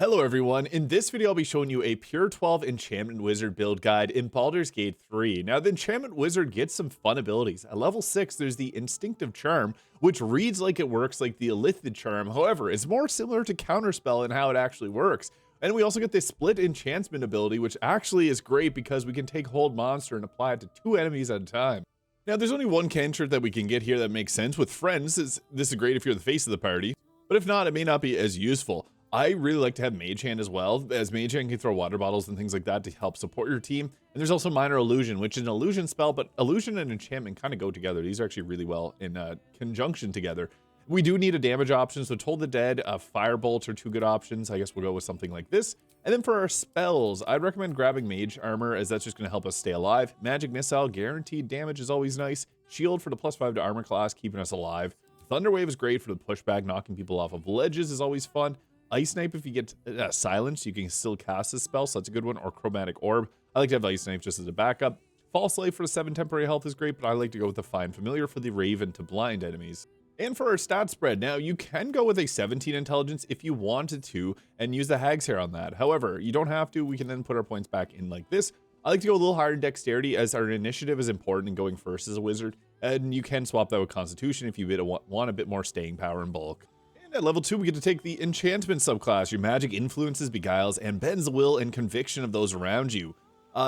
Hello everyone, in this video I'll be showing you a pure 12 Enchantment Wizard build guide in Baldur's Gate 3. Now the Enchantment Wizard gets some fun abilities. At level 6 there's the Instinctive Charm, which reads like it works like the Illithid Charm, however it's more similar to Counterspell in how it actually works. And we also get this Split Enchantment ability, which actually is great because we can take Hold Monster and apply it to 2 enemies at a time. Now there's only one cantrip that we can get here that makes sense with friends. This is great if you're the face of the party, but if not, it may not be as useful. I really like to have Mage Hand as well, as Mage Hand can throw water bottles and things like that to help support your team. And there's also Minor Illusion, which is an illusion spell, but illusion and enchantment kind of go together. These are actually really well in conjunction together. We do need a damage option, so Toll the Dead, Firebolt are 2 good options. I guess we'll go with something like this. And then for our spells, I'd recommend grabbing Mage Armor, as that's just going to help us stay alive. Magic Missile, guaranteed damage is always nice. Shield for the +5 to armor class, keeping us alive. Thunder Wave is great for the pushback, knocking people off of ledges is always fun. Ice Snipe, if you get silence, you can still cast this spell, so that's a good one. Or Chromatic Orb. I like to have Ice Snipe just as a backup. False Life for the 7 temporary health is great, but I like to go with the Find Familiar for the Raven to blind enemies. And for our stat spread, now you can go with a 17 intelligence if you wanted to and use the Hag's Hair on that. However, you don't have to. We can then put our points back in like this. I like to go a little higher in dexterity, as our initiative is important in going first as a wizard, and you can swap that with Constitution if you want a bit more staying power in bulk. At level 2, we get to take the Enchantment subclass. Your magic influences, beguiles, and bends the will and conviction of those around you.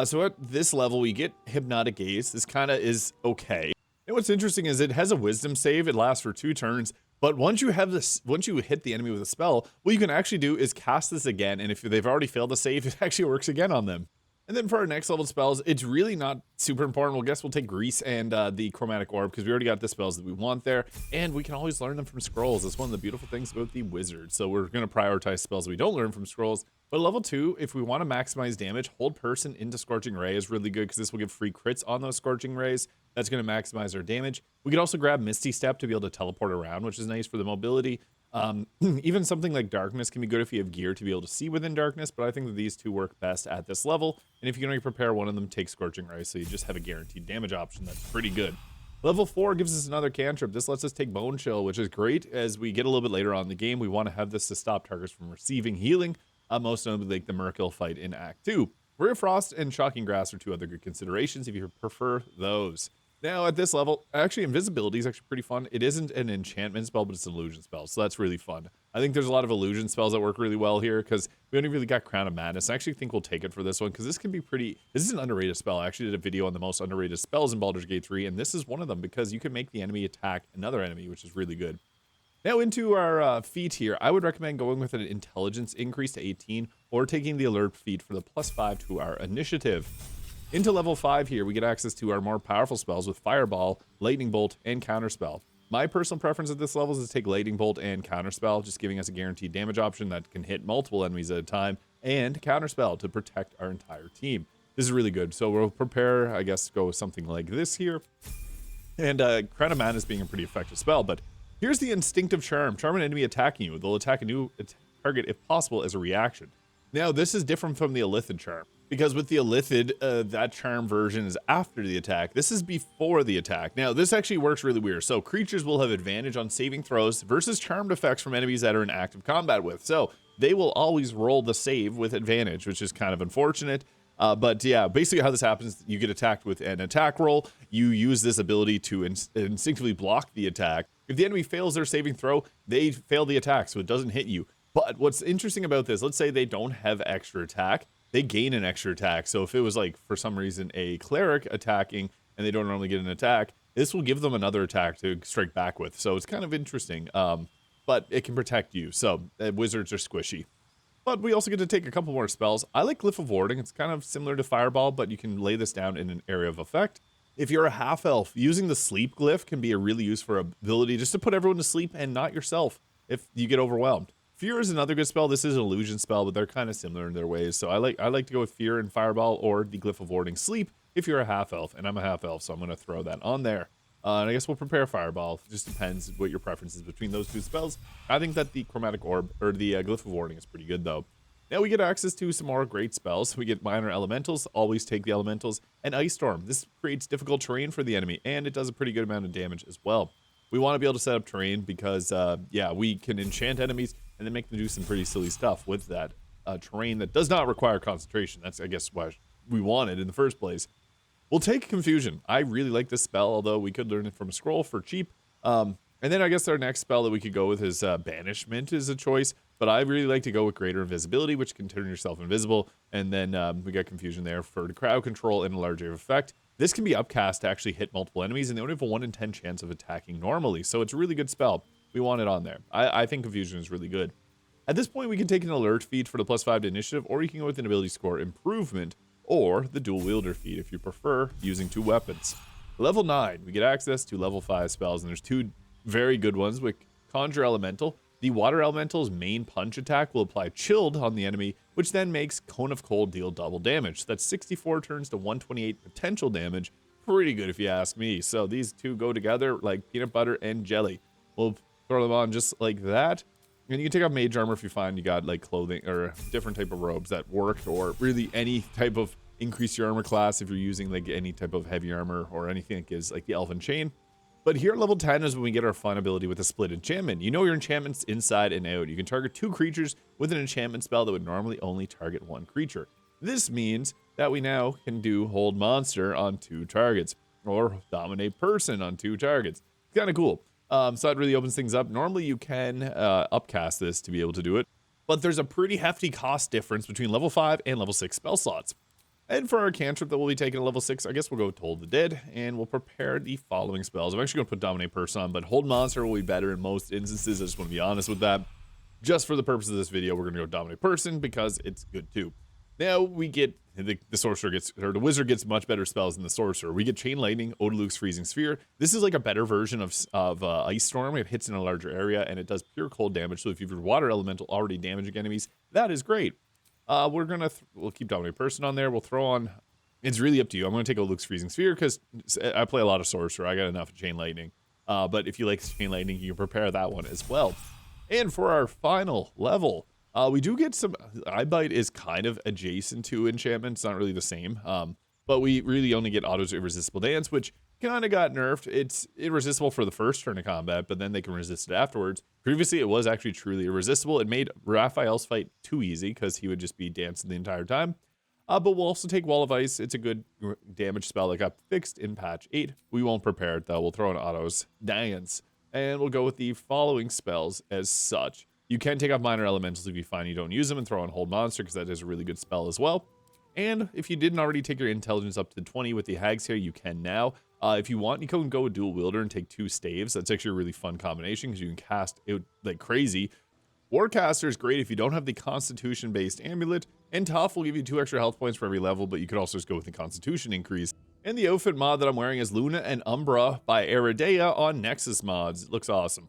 So at this level, we get Hypnotic Gaze. This kind of is okay. And what's interesting is it has a Wisdom save. It lasts for 2 turns. But once you hit the enemy with a spell, what you can actually do is cast this again. And if they've already failed to save, it actually works again on them. And then for our next level spells, it's really not super important. We'll take Grease and the Chromatic Orb, because we already got the spells that we want there. And we can always learn them from scrolls. That's one of the beautiful things about the wizard. So we're going to prioritize spells we don't learn from scrolls. But level 2, if we want to maximize damage, Hold Person into Scorching Ray is really good, because this will give free crits on those Scorching Rays. That's going to maximize our damage. We could also grab Misty Step to be able to teleport around, which is nice for the mobility. Even something like Darkness can be good if you have gear to be able to see within darkness, but I think that these 2 work best at this level. And if you can only prepare one of them, take Scorching Ray, so you just have a guaranteed damage option. That's pretty good. Level 4 gives us another cantrip. This lets us take Bone Chill, which is great as we get a little bit later on in the game. We want to have this to stop targets from receiving healing, most notably like the Merkil fight in Act 2. Rear Frost and Shocking Grass are 2 other good considerations if you prefer those. Now at this level, actually invisibility is actually pretty fun. It isn't an enchantment spell, but it's an illusion spell, so that's really fun. I think there's a lot of illusion spells that work really well here, because we only really got Crown of Madness. I actually think we'll take it for this one, because this can be pretty, this is an underrated spell. I actually did a video on the most underrated spells in Baldur's Gate 3, and this is one of them, because you can make the enemy attack another enemy, which is really good. Now into our feat here, I would recommend going with an intelligence increase to 18, or taking the alert feat for the +5 to our initiative. Into level 5 here, we get access to our more powerful spells with Fireball, Lightning Bolt, and Counterspell. My personal preference at this level is to take Lightning Bolt and Counterspell, just giving us a guaranteed damage option that can hit multiple enemies at a time, and Counterspell to protect our entire team. This is really good, so we'll prepare, I guess, go with something like this here. And Crown of Madness being a pretty effective spell, but here's the Instinctive Charm. Charm an enemy attacking you. They'll attack a new target if possible as a reaction. Now, this is different from the Illithid Charm, because with the Illithid, that charm version is after the attack. This is before the attack. Now, this actually works really weird. So, creatures will have advantage on saving throws versus charmed effects from enemies that are in active combat with. So, they will always roll the save with advantage, which is kind of unfortunate. But yeah, basically how this happens, you get attacked with an attack roll. You use this ability to instinctively block the attack. If the enemy fails their saving throw, they fail the attack, so it doesn't hit you. But what's interesting about this, let's say they don't have extra attack, they gain an extra attack. So if it was like, for some reason, a cleric attacking and they don't normally get an attack, this will give them another attack to strike back with. So it's kind of interesting, but it can protect you. So wizards are squishy. But we also get to take a couple more spells. I like Glyph of Warding. It's kind of similar to Fireball, but you can lay this down in an area of effect. If you're a half-elf, using the Sleep Glyph can be a really useful ability just to put everyone to sleep and not yourself if you get overwhelmed. Fear is another good spell. This is an illusion spell, but they're kind of similar in their ways. So I like to go with Fear and Fireball, or the Glyph of Warding Sleep if you're a half-elf, and I'm a half-elf, so I'm going to throw that on there. And I guess we'll prepare Fireball. It just depends what your preference is between those 2 spells. I think that the Chromatic Orb, or the Glyph of Warding, is pretty good, though. Now we get access to some more great spells. We get Minor Elementals, always take the Elementals, and Ice Storm. This creates difficult terrain for the enemy, and it does a pretty good amount of damage as well. We want to be able to set up terrain because, yeah, we can enchant enemies and then make them do some pretty silly stuff with that. terrain that does not require concentration. That's, I guess, why we want it in the first place. We'll take Confusion. I really like this spell, although we could learn it from a scroll for cheap. And then I guess our next spell that we could go with is Banishment is a choice, but I really like to go with Greater Invisibility, which can turn yourself invisible, and then we got Confusion there for the crowd control and a large area of effect. This can be upcast to actually hit multiple enemies, and they only have a 1 in 10 chance of attacking normally, so it's a really good spell. We want it on there. I think Confusion is really good. At this point, we can take an Alert feat for the +5 to Initiative, or you can go with an Ability Score Improvement, or the Dual Wielder feat if you prefer using 2 weapons. Level 9, we get access to level 5 spells, and there's 2 very good ones with Conjure Elemental. The Water Elemental's main punch attack will apply Chilled on the enemy, which then makes Cone of Cold deal double damage. That's 64 turns to 128 potential damage. Pretty good if you ask me. So these two go together like peanut butter and jelly. We'll throw them on just like that. And you can take off mage armor if you find you got like clothing or different type of robes that work, or really any type of increase your armor class if you're using like any type of heavy armor or anything that gives like the Elven Chain. But here at level 10 is when we get our fun ability with a split enchantment. You know your enchantments inside and out. You can target 2 creatures with an enchantment spell that would normally only target 1 creature. This means that we now can do Hold Monster on 2 targets, or Dominate Person on 2 targets. It's kind of cool. So that really opens things up. Normally you can upcast this to be able to do it, but there's a pretty hefty cost difference between level 5 and level 6 spell slots. And for our cantrip that we'll be taking at level 6, I guess we'll go Toll the Dead, and we'll prepare the following spells. I'm actually going to put Dominate Person on, but Hold Monster will be better in most instances. I just want to be honest with that. Just for the purpose of this video, we're going to go Dominate Person because it's good too. Now we get, the sorcerer gets, or the wizard gets much better spells than the sorcerer. We get Chain Lightning, Odaluk's Freezing Sphere. This is like a better version of Ice Storm. It hits in a larger area, and it does pure cold damage. So if you have your water elemental already damaging enemies, that is great. We'll keep Dominate Person on there. We'll throw on, it's really up to you. I'm going to take Luke's Freezing Sphere because I play a lot of Sorcerer. I got enough of Chain Lightning. But if you like Chain Lightning, you can prepare that one as well. And for our final level, we do get some, Eye Bite is kind of adjacent to Enchantment. It's not really the same. But we really only get Otto's Irresistible Dance, which kind of got nerfed. It's irresistible for the first turn of combat, but then they can resist it afterwards. Previously, it was actually truly irresistible. It made Raphael's fight too easy because he would just be dancing the entire time. But we'll also take Wall of Ice. It's a good damage spell that got fixed in patch 8. We won't prepare it though. We'll throw in Otto's Dance, and we'll go with the following spells as such. You can take off Minor Elementals if you find you don't use them, and throw in Hold Monster because that is a really good spell as well. And if you didn't already take your intelligence up to 20 with the hags here, you can now. If you want, you can go with Dual Wielder and take 2 staves. That's actually a really fun combination because you can cast it like crazy. Warcaster is great if you don't have the Constitution-based amulet, and Tough will give you 2 extra health points for every level, but you could also just go with the Constitution increase. And the outfit mod that I'm wearing is Luna and Umbra by Aridea on Nexus Mods. It looks awesome.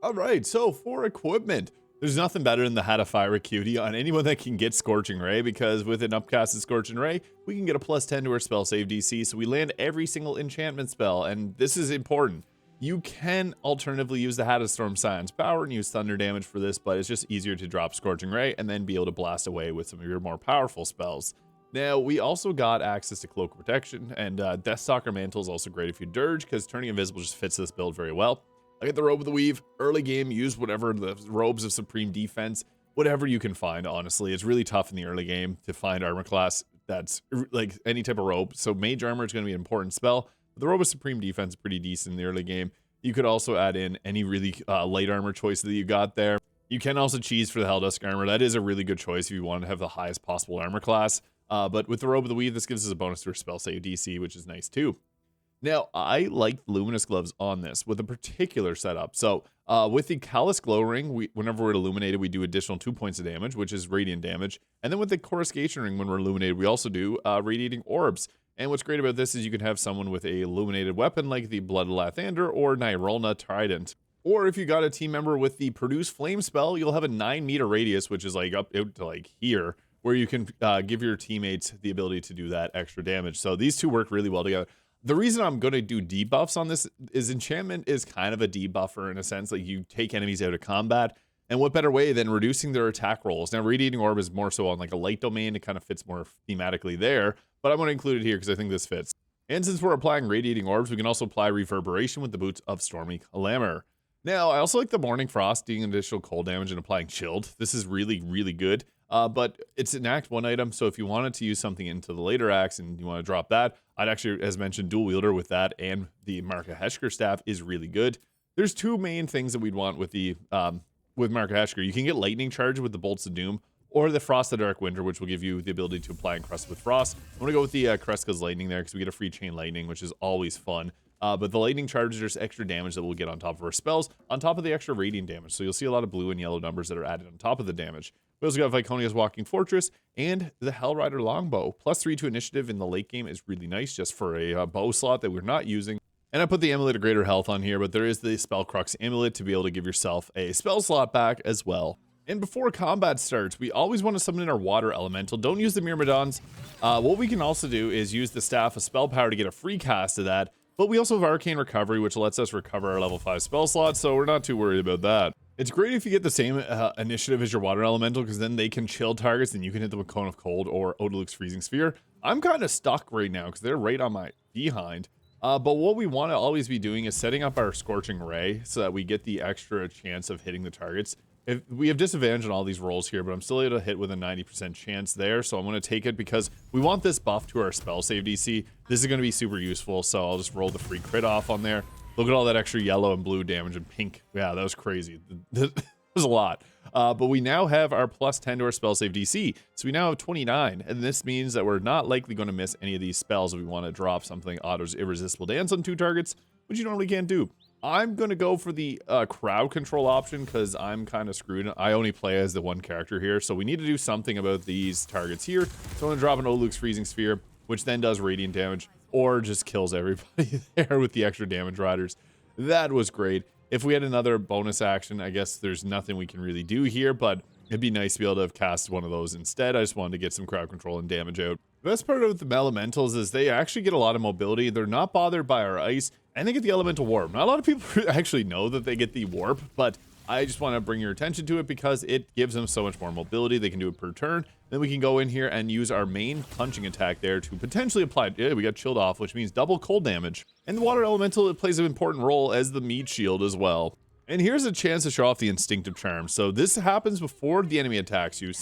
All right, so for equipment, there's nothing better than the Hat of Fire Acuity on anyone that can get Scorching Ray, because with an upcasted Scorching Ray, we can get a +10 to our spell save DC, so we land every single enchantment spell, and this is important. You can alternatively use the Hat of Storm Science Power and use Thunder damage for this, but it's just easier to drop Scorching Ray and then be able to blast away with some of your more powerful spells. Now, we also got access to Cloak Protection, and Deathstalker Mantle is also great if you Dirge, because turning invisible just fits this build very well. I get the Robe of the Weave. Early game, use whatever the Robes of Supreme Defense, whatever you can find, honestly. It's really tough in the early game to find armor class that's like any type of robe. So Mage Armor is going to be an important spell. But the Robe of Supreme Defense is pretty decent in the early game. You could also add in any really light armor choice that you got there. You can also cheese for the Helldusk Armor. That is a really good choice if you want to have the highest possible armor class. But with the Robe of the Weave, this gives us a bonus to our spell save DC, which is nice too. Now, I like Luminous Gloves on this with a particular setup. So with the Callous Glow Ring, whenever we're illuminated, we do additional 2 points of damage, which is radiant damage. And then with the Coruscation Ring, when we're illuminated, we also do Radiating Orbs. And what's great about this is you can have someone with a illuminated weapon like the Blood of Lathander or Nyrolna Trident. Or if you got a team member with the Produce Flame spell, you'll have a 9-meter radius, which is like up out to like here, where you can give your teammates the ability to do that extra damage. So these two work really well together. The reason I'm going to do debuffs on this is Enchantment is kind of a debuffer in a sense. Like you take enemies out of combat, and what better way than reducing their attack rolls? Now, Radiating Orb is more so on like a light domain. It kind of fits more thematically there, but I'm going to include it here because I think this fits. And since we're applying Radiating Orbs, we can also apply Reverberation with the Boots of Stormy Calamor. Now, I also like the Morning Frost, dealing additional cold damage and applying Chilled. This is really, really good. but it's an Act 1 item, so if you wanted to use something into the later acts and you want to drop that, I'd actually, as mentioned, dual wielder with that, and the Marka Heshker staff is really good. There's two main things that we'd want with the with Marka Heshker. You can get lightning charge with the Bolts of Doom, or the Frost of Dark Winter, which will give you the ability to apply Encrust with Frost. I'm going to go with the Kreska's Lightning there because we get a free Chain Lightning, which is always fun. But the Lightning Charge is just extra damage that we'll get on top of our spells, on top of the extra Radiant damage. So you'll see a lot of blue and yellow numbers that are added on top of the damage. We also got Viconia's Walking Fortress and the Hellrider Longbow. +3 to initiative in the late game is really nice just for a bow slot that we're not using. And I put the Amulet of Greater Health on here, but there is the Spellcrux Amulet to be able to give yourself a spell slot back as well. And before combat starts, we always want to summon in our Water Elemental. Don't use the Myrmidons. What we can also do is use the Staff of Spell Power to get a free cast of that. But we also have Arcane Recovery, which lets us recover our level 5 spell slots, so we're not too worried about that. It's great if you get the same initiative as your Water Elemental, because then they can chill targets and you can hit them with Cone of Cold or Odaluk's Freezing Sphere. I'm kind of stuck right now because they're right on my behind. But what we want to always be doing is setting up our Scorching Ray so that we get the extra chance of hitting the targets. If we have disadvantage on all these rolls here, but I'm still able to hit with a 90% chance there, so I'm going to take it because we want this buff to our spell save DC. This is going to be super useful, so I'll just roll the free crit off on there. Look at all that extra yellow and blue damage and pink. Yeah, that was crazy. That was a lot. But we now have our +10 to our spell save DC, so we now have 29, and this means that we're not likely going to miss any of these spells if we want to drop something Otto's Irresistible Dance on 2 targets, which you normally can't do. I'm going to go for the crowd control option because I'm kind of screwed. I only play as the one character here, so we need to do something about these targets here. So I'm going to drop an Odaluk's Freezing Sphere, which then does radiant damage, or just kills everybody there with the extra damage riders. That was great. If we had another bonus action, I guess there's nothing we can really do here, but it'd be nice to be able to have cast one of those instead. I just wanted to get some crowd control and damage out. The best part of the elementals is they actually get a lot of mobility. They're not bothered by our ice, and they get the elemental warp. Not a lot of people actually know that they get the warp, but I just want to bring your attention to it because it gives them so much more mobility. They can do it per turn. Then we can go in here and use our main punching attack there to potentially apply. Yeah, we got chilled off, which means double cold damage. And the water elemental, it plays an important role as the meat shield as well. And here's a chance to show off the instinctive charm. So this happens before the enemy attacks you,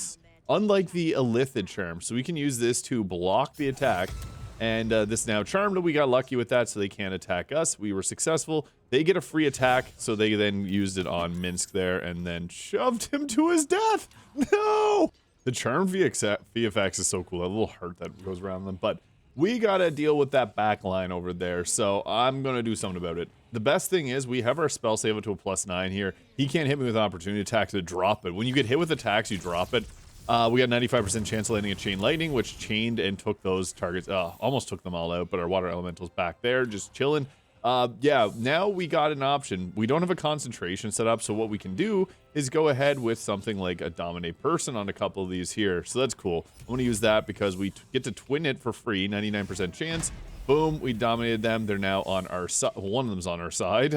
unlike the Illithid charm. So we can use this to block the attack. And this now charmed, we got lucky with that, so they can't attack us. We were successful. They get a free attack, so they then used it on Minsk there and then shoved him to his death. No! The charm VFX is so cool. That little heart that goes around them. But we got to deal with that back line over there, so I'm going to do something about it. The best thing is we have our spell save up to a +9 here. He can't hit me with an opportunity attack to drop it. When you get hit with attacks, you drop it. We got 95% chance of landing a Chain Lightning, which chained and took those targets. Almost took them all out, but our Water Elemental's back there, just chilling. Yeah, now we got an option. We don't have a concentration set up, so what we can do is go ahead with something like a Dominate Person on a couple of these here. So that's cool. I'm going to use that because we get to twin it for free, 99% chance. Boom, we dominated them. They're now on our side. One of them's on our side,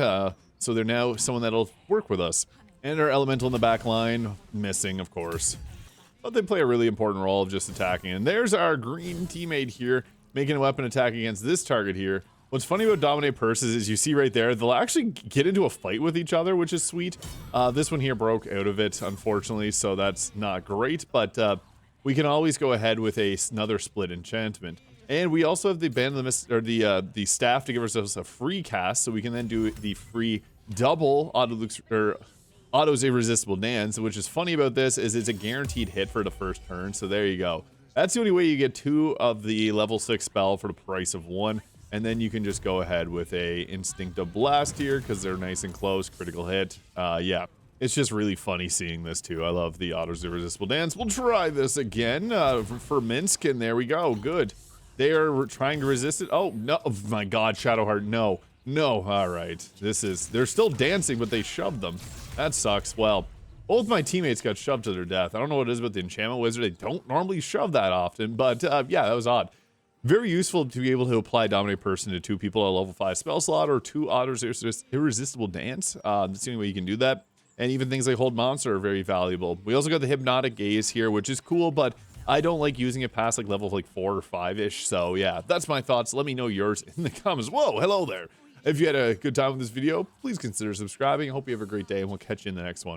so they're now someone that'll work with us. And our Elemental in the back line, missing, of course. But they play a really important role of just attacking. And there's our green teammate here, making a weapon attack against this target here. What's funny about Dominate Purses is you see right there, they'll actually get into a fight with each other, which is sweet. This one here broke out of it, unfortunately, so that's not great. But we can always go ahead with another split enchantment. And we also have the Band of the Mist, or the staff to give ourselves a free cast, so we can then do the free double Otto's Irresistible Dance. Which is funny about this is it's a guaranteed hit for the first turn, so there you go. That's the only way you get 2 of the level 6 spell for the price of 1. And then you can just go ahead with a Instinctive Blast here because they're nice and close, critical hit. Yeah, it's just really funny seeing this too. I love the Otto's Irresistible Dance. We'll try this again for Minsk, and there we go. Good. They are trying to resist it. Oh, no. Oh, my God, Shadowheart, no. No, all right. They're still dancing, but they shoved them. That sucks. Well, both my teammates got shoved to their death. I don't know what it is about the Enchantment Wizard. They don't normally shove that often, but yeah, that was odd. Very useful to be able to apply Dominate Person to 2 people at a level 5 spell slot or 2 Otto's Irresistible Dance. That's the only way you can do that. And even things like Hold Monster are very valuable. We also got the Hypnotic Gaze here, which is cool, but I don't like using it past like level 4 or 5-ish. So yeah, that's my thoughts. Let me know yours in the comments. Whoa, hello there. If you had a good time with this video, please consider subscribing. I hope you have a great day, and we'll catch you in the next one.